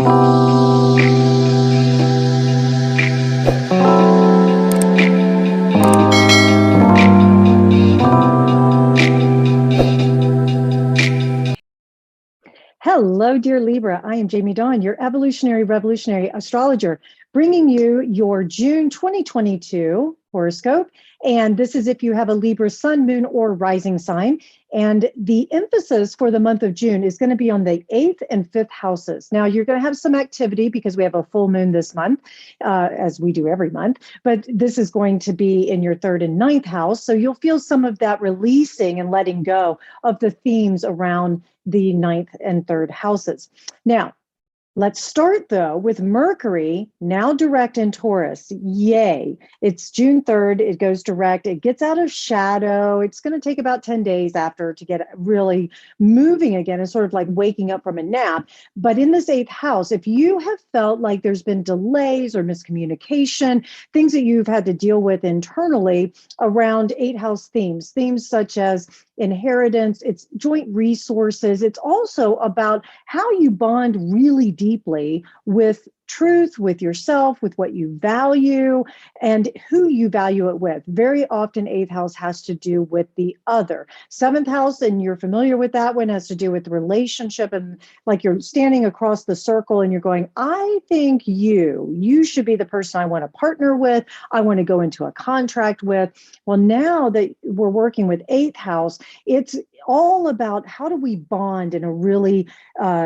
Hello, dear Libra. I am Jamie Dawn, your evolutionary revolutionary astrologer, bringing you your June 2022 horoscope. And this is if you have a Libra sun, moon, or rising sign. And the emphasis for the month of June is going to be on the 8th and 5th houses. Now, you're going to have some activity because we have a full moon this month, as we do every month. But this is going to be in your 3rd and 9th house. So you'll feel some of that releasing and letting go of the themes around the 9th and 3rd houses. Now, let's start though with Mercury now direct in Taurus. Yay. It's June 3rd. It goes direct. It gets out of shadow. It's going to take about 10 days after to get really moving again. It's sort of like waking up from a nap. But in this 8th house, if you have felt like there's been delays or miscommunication, things that you've had to deal with internally around 8th house themes such as inheritance, it's joint resources. It's also about how you bond really deeply with truth, with yourself, with what you value, and who you value it with. Very often, 8th house has to do with the other. 7th house, and you're familiar with that one, has to do with the relationship, and like you're standing across the circle and you're going, I think you should be the person I want to partner with. I want to go into a contract with. Well, now that we're working with 8th house, it's all about how do we bond in a really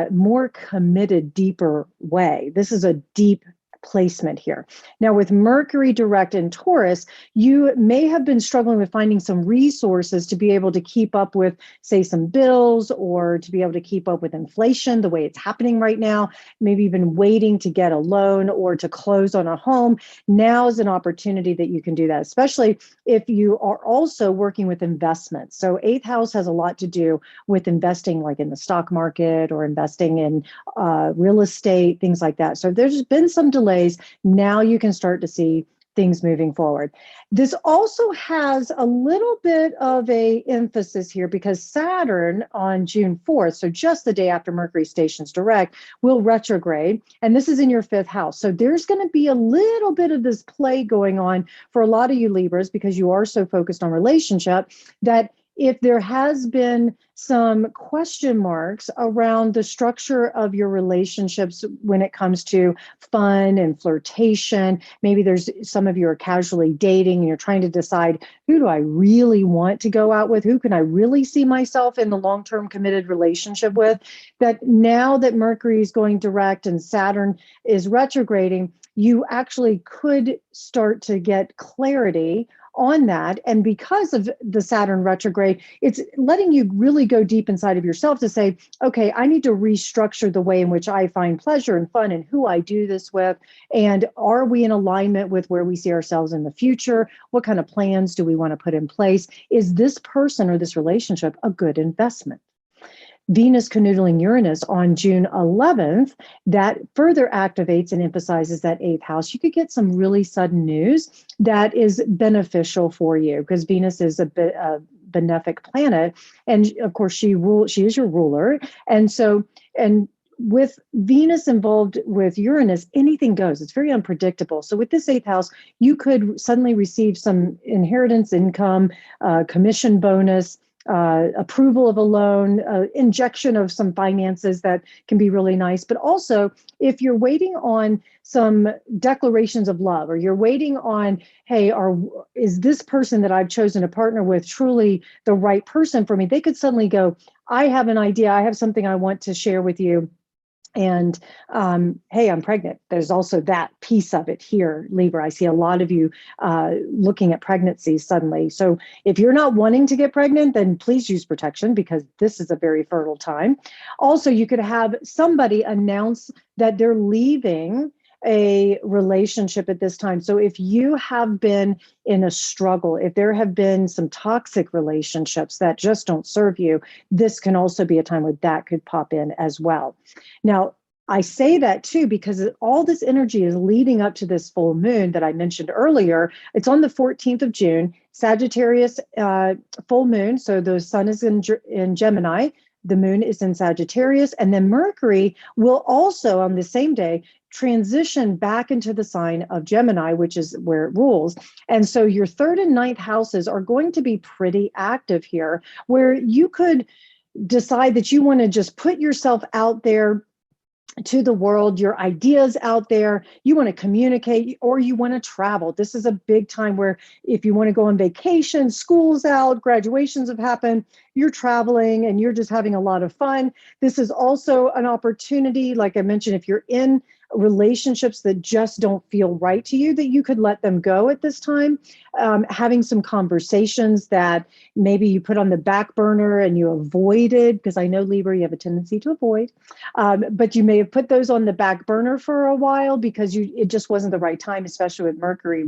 more committed, deeper way. This is a deep placement here. Now, with Mercury direct in Taurus, you may have been struggling with finding some resources to be able to keep up with, say, some bills, or to be able to keep up with inflation the way it's happening right now, maybe even waiting to get a loan or to close on a home. Now is an opportunity that you can do that, especially if you are also working with investments. So 8th house has a lot to do with investing, like in the stock market or investing in real estate, things like that. So there's been some delays. Now you can start to see things moving forward. This also has a little bit of a emphasis here because Saturn on June 4th, so just the day after Mercury stations direct, will retrograde. And this is in your 5th house. So there's going to be a little bit of this play going on for a lot of you Libras, because you are so focused on relationship, that if there has been some question marks around the structure of your relationships when it comes to fun and flirtation, maybe there's some of you are casually dating and you're trying to decide, who do I really want to go out with? Who can I really see myself in the long-term committed relationship with? That now that Mercury is going direct and Saturn is retrograding, you actually could start to get clarity on that. And because of the Saturn retrograde, it's letting you really go deep inside of yourself to say, okay, I need to restructure the way in which I find pleasure and fun and who I do this with. And are we in alignment with where we see ourselves in the future? What kind of plans do we want to put in place? Is this person or this relationship a good investment? Venus canoodling Uranus on June 11th, that further activates and emphasizes that 8th house. You could get some really sudden news that is beneficial for you, because Venus is a benefic planet. And of course, she is your ruler. And so, and with Venus involved with Uranus, anything goes. It's very unpredictable. So with this 8th house, you could suddenly receive some inheritance income, commission bonus, approval of a loan, injection of some finances that can be really nice. But also, if you're waiting on some declarations of love, or you're waiting on, hey, is this person that I've chosen to partner with truly the right person for me? They could suddenly go, I have an idea. I have something I want to share with you. And hey, I'm pregnant. There's also that piece of it here, Libra. I see a lot of you looking at pregnancies suddenly. So if you're not wanting to get pregnant, then please use protection, because this is a very fertile time. Also, you could have somebody announce that they're leaving a relationship at this time. So if you have been in a struggle, if there have been some toxic relationships that just don't serve you, this can also be a time where that could pop in as well. Now, I say that too, because all this energy is leading up to this full moon that I mentioned earlier. It's on the 14th of June, Sagittarius full moon. So the sun is in Gemini, the moon is in Sagittarius, and then Mercury will also on the same day transition back into the sign of Gemini, which is where it rules. And so your third and ninth houses are going to be pretty active here, where you could decide that you want to just put yourself out there to the world, your ideas out there, you want to communicate or you want to travel. This is a big time where if you want to go on vacation, school's out, graduations have happened, you're traveling and you're just having a lot of fun. This is also an opportunity, like I mentioned, if you're in relationships that just don't feel right to you, that you could let them go at this time. Having some conversations that maybe you put on the back burner and you avoided, because I know Libra, you have a tendency to avoid, but you may have put those on the back burner for a while because it just wasn't the right time, especially with Mercury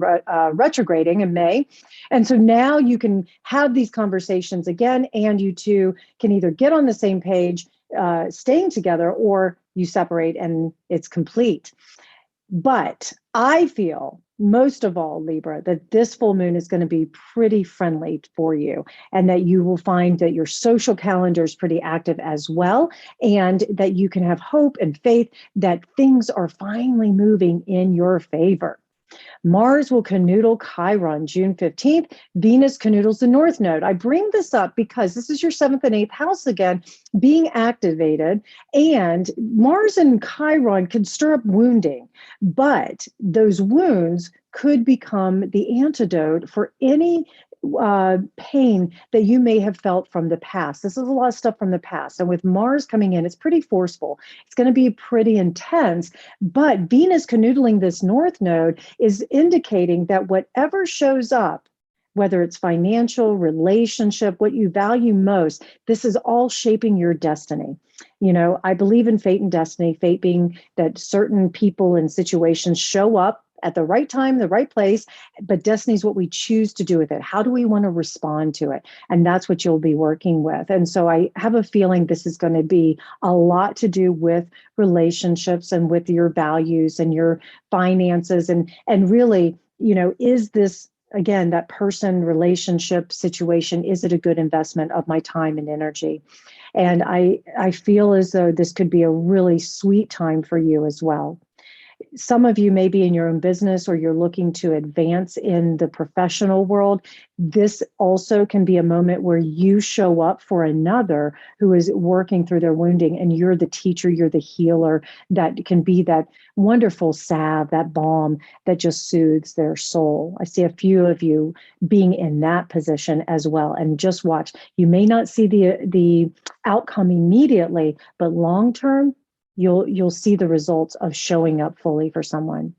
retrograding in May. And so now you can have these conversations again, and you two can either get on the same page, staying together, or you separate and it's complete. But I feel most of all, Libra, that this full moon is going to be pretty friendly for you, and that you will find that your social calendar is pretty active as well, and that you can have hope and faith that things are finally moving in your favor. Mars will canoodle Chiron June 15th. Venus canoodles the North Node. I bring this up because this is your 7th and 8th house again being activated, and Mars and Chiron can stir up wounding, but those wounds could become the antidote for any pain that you may have felt from the past. This is a lot of stuff from the past. And with Mars coming in, it's pretty forceful. It's going to be pretty intense. But Venus canoodling this North Node is indicating that whatever shows up, whether it's financial, relationship, what you value most, this is all shaping your destiny. You know, I believe in fate and destiny, fate being that certain people and situations show up at the right time, the right place, but destiny is what we choose to do with it. How do we want to respond to it? And that's what you'll be working with. And so I have a feeling this is going to be a lot to do with relationships and with your values and your finances. And really, you know, is this, again, that person relationship situation, is it a good investment of my time and energy? And I feel as though this could be a really sweet time for you as well. Some of you may be in your own business or you're looking to advance in the professional world. This also can be a moment where you show up for another who is working through their wounding, and you're the teacher, you're the healer that can be that wonderful salve, that balm that just soothes their soul. I see a few of you being in that position as well. And just watch, you may not see the outcome immediately, but long term, you'll see the results of showing up fully for someone.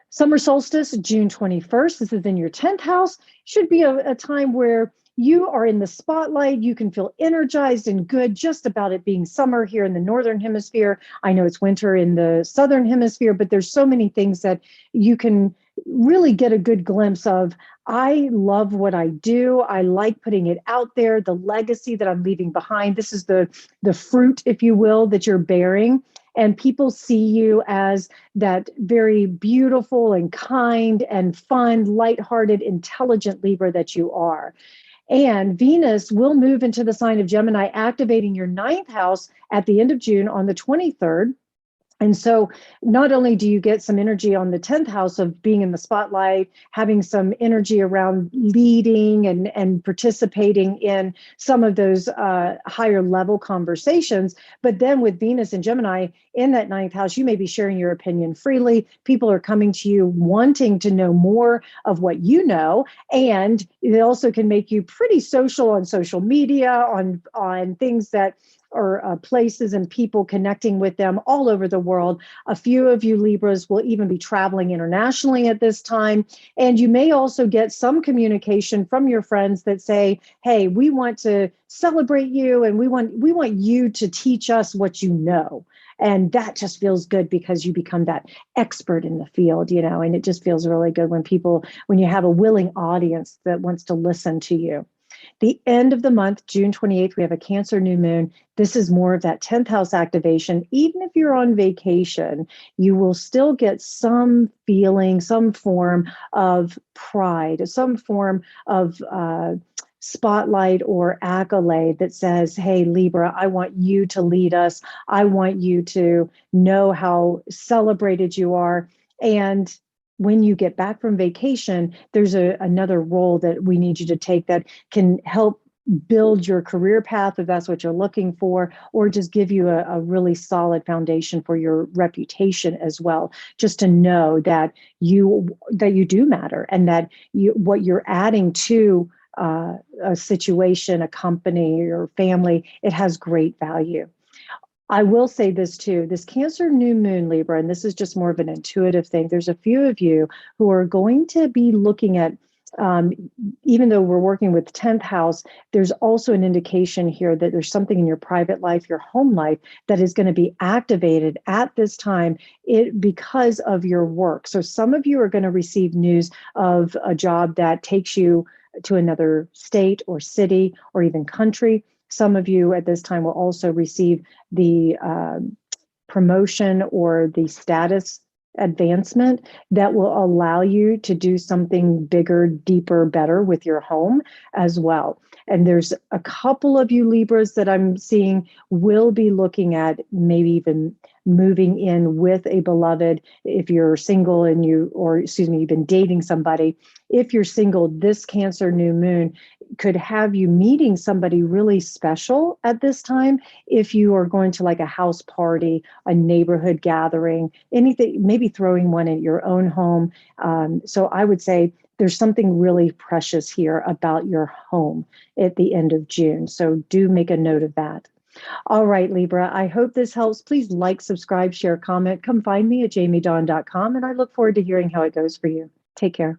Summer solstice, June 21st. This is in your 10th house. Should be a time where you are in the spotlight. You can feel energized and good just about it being summer here in the Northern Hemisphere. I know it's winter in the Southern Hemisphere, but there's so many things that you can really get a good glimpse of. I love what I do. I like putting it out there, the legacy that I'm leaving behind. This is the fruit, if you will, that you're bearing. And people see you as that very beautiful and kind and fun, lighthearted, intelligent Libra that you are. And Venus will move into the sign of Gemini, activating your 9th house at the end of June on the 23rd. And so not only do you get some energy on the 10th house of being in the spotlight, having some energy around leading and participating in some of those higher level conversations, but then with Venus and Gemini in that 9th house, you may be sharing your opinion freely. People are coming to you wanting to know more of what you know. And it also can make you pretty social on social media, on things that or places and people, connecting with them all over the world. A few of you Libras will even be traveling internationally at this time. And you may also get some communication from your friends that say, hey, we want to celebrate you and we want you to teach us what you know. And that just feels good because you become that expert in the field, you know, and it just feels really good when you have a willing audience that wants to listen to you. The end of the month, June 28th, we have a Cancer new moon. This is more of that 10th house activation. Even if you're on vacation, you will still get some feeling, some form of pride, some form of spotlight or accolade that says, hey, Libra, I want you to lead us. I want you to know how celebrated you are. And when you get back from vacation, there's another role that we need you to take that can help build your career path if that's what you're looking for, or just give you a really solid foundation for your reputation as well. Just to know that you do matter, and that what you're adding to a situation, a company, or family, it has great value. I will say this too, this Cancer new moon, Libra, and this is just more of an intuitive thing. There's a few of you who are going to be looking at, um, even though we're working with 10th house, there's also an indication here that there's something in your private life, your home life, that is going to be activated at this time because of your work. So some of you are going to receive news of a job that takes you to another state or city or even country. Some of you at this time will also receive the promotion or the status advancement that will allow you to do something bigger, deeper, better with your home as well. And there's a couple of you Libras that I'm seeing will be looking at maybe even moving in with a beloved. If you're single and you've been dating somebody, if you're single, this Cancer new moon could have you meeting somebody really special at this time. If you are going to like a house party, a neighborhood gathering, anything, maybe throwing one at your own home. So I would say there's something really precious here about your home at the end of June. So do make a note of that. All right, Libra, I hope this helps. Please like, subscribe, share, comment. Come find me at jamiedawn.com, and I look forward to hearing how it goes for you. Take care.